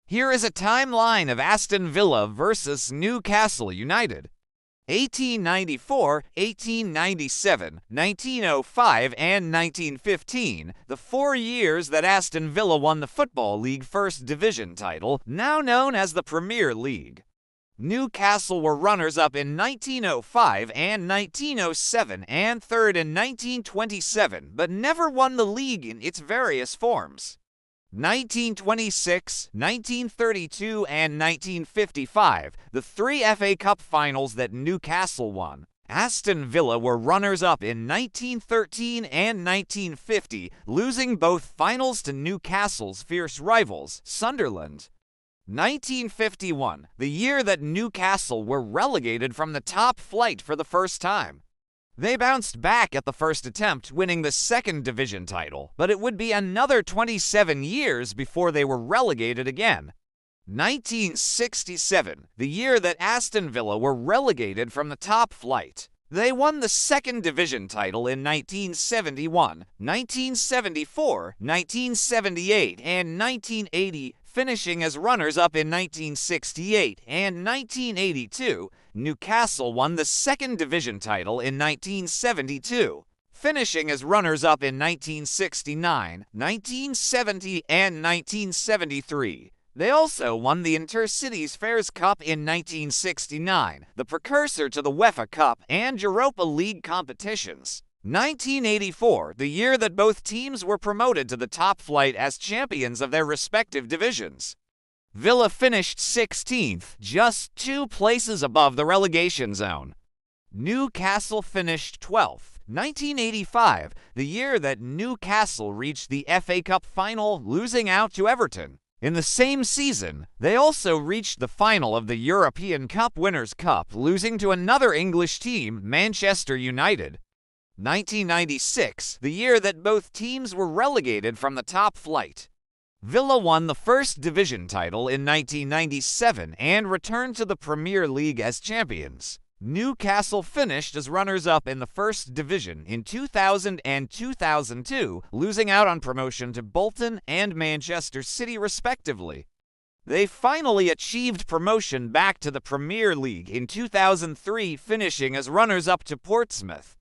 Here is a timeline of Aston Villa versus Newcastle United. 1894, 1897, 1905, and 1915, the 4 years that Aston Villa won the Football League First Division title, now known as the Premier League. Newcastle were runners-up in 1905 and 1907 and third in 1927, but never won the league in its various forms. 1926, 1932, and 1955, the 3 FA Cup finals that Newcastle won. Aston Villa were runners-up in 1913 and 1950, losing both finals to Newcastle's fierce rivals, Sunderland. 1951, the year that Newcastle were relegated from the top flight for the first time. They bounced back at the first attempt, winning the second division title, but it would be another 27 years before they were relegated again. 1967, the year that Aston Villa were relegated from the top flight. They won the second division title in 1971, 1974, 1978, and 1980, finishing as runners-up in 1968 and 1982. Newcastle won the second division title in 1972, finishing as runners-up in 1969, 1970, and 1973. They also won the Intercities Fairs Cup in 1969, the precursor to the UEFA Cup and Europa League competitions. 1984, the year that both teams were promoted to the top flight as champions of their respective divisions. Villa finished 16th, just 2 places above the relegation zone. Newcastle finished 12th. 1985, the year that Newcastle reached the FA Cup final, losing out to Everton. In the same season, they also reached the final of the European Cup Winners' Cup, losing to another English team, Manchester United. 1996, the year that both teams were relegated from the top flight. Villa won the first division title in 1997 and returned to the Premier League as champions. Newcastle finished as runners-up in the first division in 2000 and 2002, losing out on promotion to Bolton and Manchester City respectively. They finally achieved promotion back to the Premier League in 2003, finishing as runners-up to Portsmouth.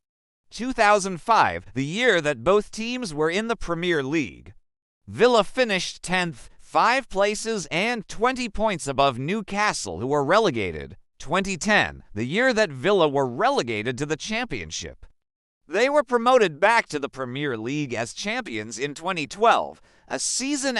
2005, the year that both teams were in the Premier League. Villa finished 10th, 5 places and 20 points above Newcastle, who were relegated. 2010, the year that Villa were relegated to the Championship. They were promoted back to the Premier League as champions in 2012, a season